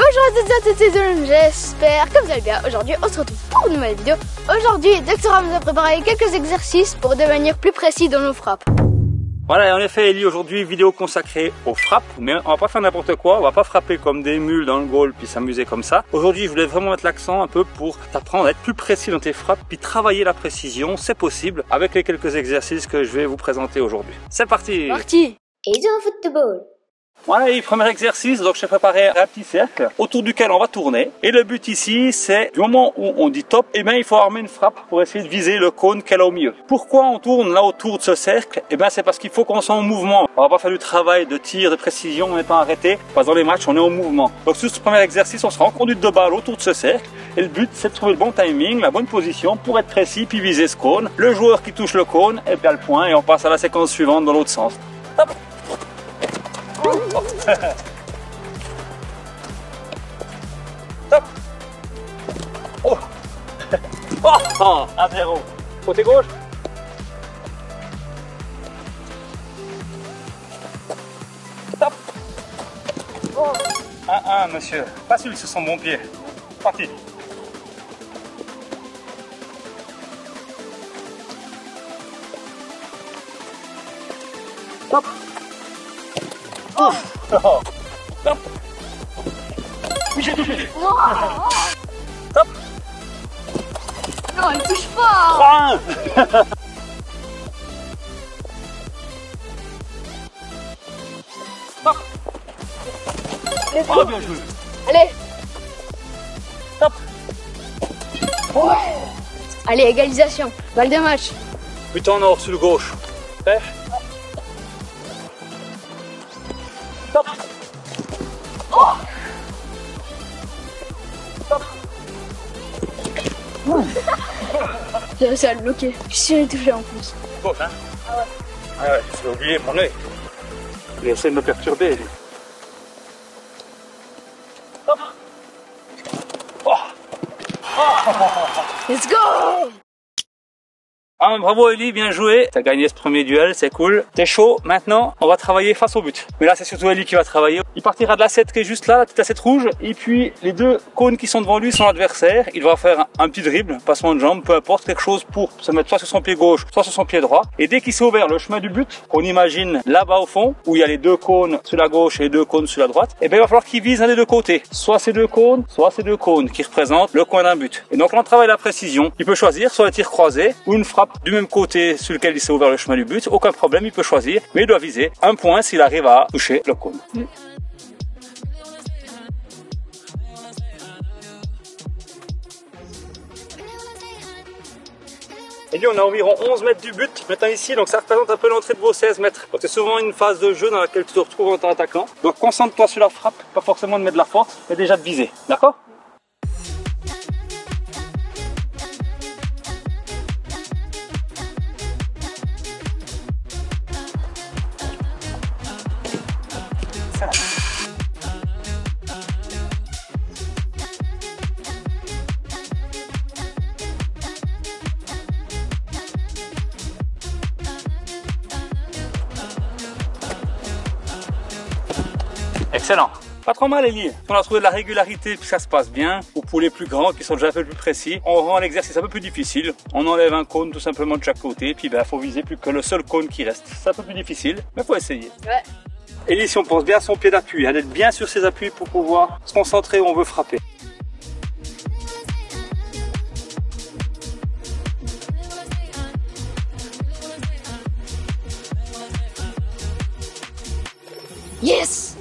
Bonjour à toutes et à tous, j'espère que vous allez bien. Aujourd'hui on se retrouve pour une nouvelle vidéo. Aujourd'hui Doctora nous a préparé quelques exercices pour devenir plus précis dans nos frappes. Voilà, en effet Ellie, aujourd'hui vidéo consacrée aux frappes, mais on va pas faire n'importe quoi, on va pas frapper comme des mules dans le goal puis s'amuser comme ça. Aujourd'hui je voulais vraiment mettre l'accent un peu pour t'apprendre à être plus précis dans tes frappes puis travailler la précision, c'est possible avec les quelques exercices que je vais vous présenter aujourd'hui. C'est parti. Parti. Et dans football. Voilà, et premier exercice, donc je t'ai préparé un petit cercle autour duquel on va tourner. Et le but ici, c'est du moment où on dit top, eh bien il faut armer une frappe pour essayer de viser le cône qu'elle a au milieu. Pourquoi on tourne là autour de ce cercle? Eh bien c'est parce qu'il faut qu'on soit en mouvement. On va pas faire du travail de tir, de précision en étant arrêté, parce que dans les matchs on est en mouvement. Donc sur ce premier exercice, on sera en conduite de balle autour de ce cercle. Et le but c'est de trouver le bon timing, la bonne position pour être précis puis viser ce cône. Le joueur qui touche le cône, eh bien le point et on passe à la séquence suivante dans l'autre sens. Hop. Top. Oh. Oh. 1-0. Côté gauche. Top. 1-1, monsieur. Facile sur son bon pied. Parti. Top. Oh. Top. Oui, j'ai touché. Top. Non, elle touche pas. 3-1. Top. Oh, bien joué. Allez. Top. Ouais. Allez, égalisation. Balle de match. But en or sur le gauche. Prêt? Top. Oh. Top. J'ai réussi à le bloquer. Je suis sûr qu'il est touché en plus. Gauche, hein? Ah ouais. Ah ouais, j'ai oublié mon œil. Il essaie de me perturber. Lui. Top. Oh. Let's go. Ah, bravo Ellie, bien joué. T'as gagné ce premier duel, c'est cool. T'es chaud, maintenant on va travailler face au but. Mais là c'est surtout Ellie qui va travailler. Il partira de la 7 qui est juste là, la petite assiette rouge. Et puis les deux cônes qui sont devant lui sont l'adversaire. Il va faire un petit dribble, passement de jambe, peu importe, quelque chose pour se mettre soit sur son pied gauche, soit sur son pied droit. Et dès qu'il s'est ouvert le chemin du but, qu'on imagine là-bas au fond, où il y a les deux cônes sur la gauche et les deux cônes sur la droite, et bien il va falloir qu'il vise un des deux côtés. Soit ces deux cônes, soit ces deux cônes qui représentent le coin d'un but. Et donc là on travaille la précision. Il peut choisir soit un tir croisé ou une frappe du même côté sur lequel il s'est ouvert le chemin du but, aucun problème, il peut choisir, mais il doit viser un point s'il arrive à toucher le cône. Et lui, on a environ 11 mètres du but maintenant ici, donc ça représente un peu l'entrée de vos 16 mètres. Donc c'est souvent une phase de jeu dans laquelle tu te retrouves en tant qu'attaquant. Donc concentre-toi sur la frappe, pas forcément de mettre de la force, mais déjà de viser, d'accord? Excellent. Pas trop mal Ellie. On a trouvé de la régularité puis ça se passe bien. Ou pour les plus grands qui sont déjà un peu plus précis, on rend l'exercice un peu plus difficile. On enlève un cône tout simplement de chaque côté. Puis ben faut viser plus que le seul cône qui reste. C'est un peu plus difficile, mais faut essayer. Ouais. Ellie, si on pense bien à son pied d'appui, d'être bien sur ses appuis pour pouvoir se concentrer où on veut frapper. Yes.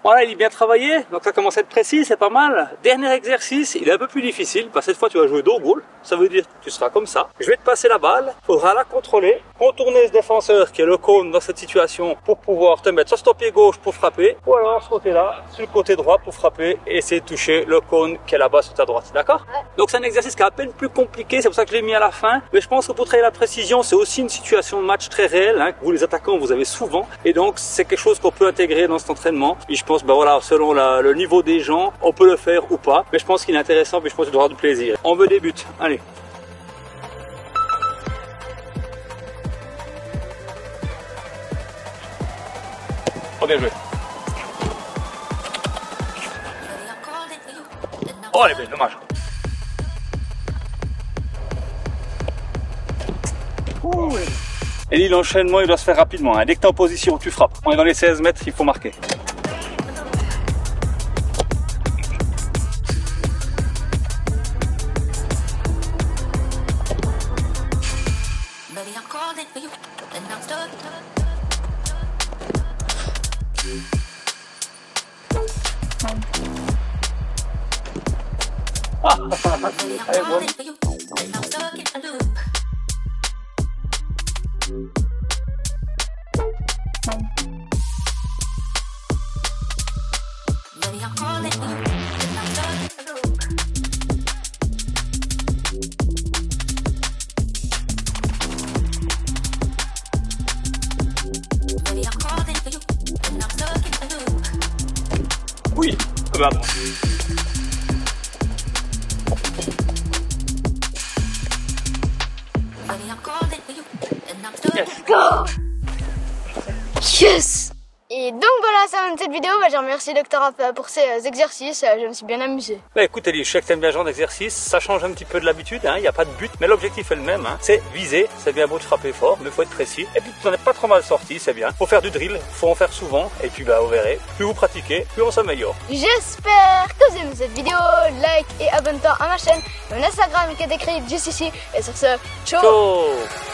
Voilà, il est bien travaillé, donc ça commence à être précis, c'est pas mal. Dernier exercice, il est un peu plus difficile, parce que cette fois tu vas jouer dos goal, ça veut dire que tu seras comme ça. Je vais te passer la balle, il faudra la contrôler, contourner ce défenseur qui est le cône dans cette situation pour pouvoir te mettre soit sur ton pied gauche pour frapper, ou alors ce côté-là, sur le côté droit pour frapper et essayer de toucher le cône qui est là-bas sur ta droite, d'accord? Ouais. Donc c'est un exercice qui est à peine plus compliqué, c'est pour ça que je l'ai mis à la fin, mais je pense que pour travailler la précision, c'est aussi une situation de match très réelle, hein, que vous les attaquants vous avez souvent, et donc c'est quelque chose qu'on peut intégrer dans cet entraînement, et je pense, ben voilà, selon le niveau des gens, on peut le faire ou pas, mais je pense qu'il est intéressant, mais je pense qu'il doit avoir du plaisir. On veut des buts, allez. Oh, bien joué. Oh, elle est belle, dommage. Et l'enchaînement, il doit se faire rapidement, hein. Dès que tu es en position, tu frappes. On est dans les 16 mètres, il faut marquer. Ah, allez, bon. Oui, bah bon. Yes! Et donc voilà, ça va de cette vidéo. Je remercie Dr. Raph pour ces exercices. Je me suis bien amusé. Bah écoute Elie, je sais que t'aimes bien ce genre d'exercice, ça change un petit peu de l'habitude, hein. Il n'y a pas de but, mais l'objectif est le même, hein. C'est viser, c'est bien beau de frapper fort, mais faut être précis. Et puis tu n'en es pas trop mal sorti, c'est bien. Faut faire du drill, faut en faire souvent, et puis bah vous verrez, plus vous pratiquez, plus on s'améliore. J'espère que vous aimez cette vidéo. Like et abonne-toi à ma chaîne, mon Instagram qui est écrit juste ici. Et sur ce, ciao! Ciao.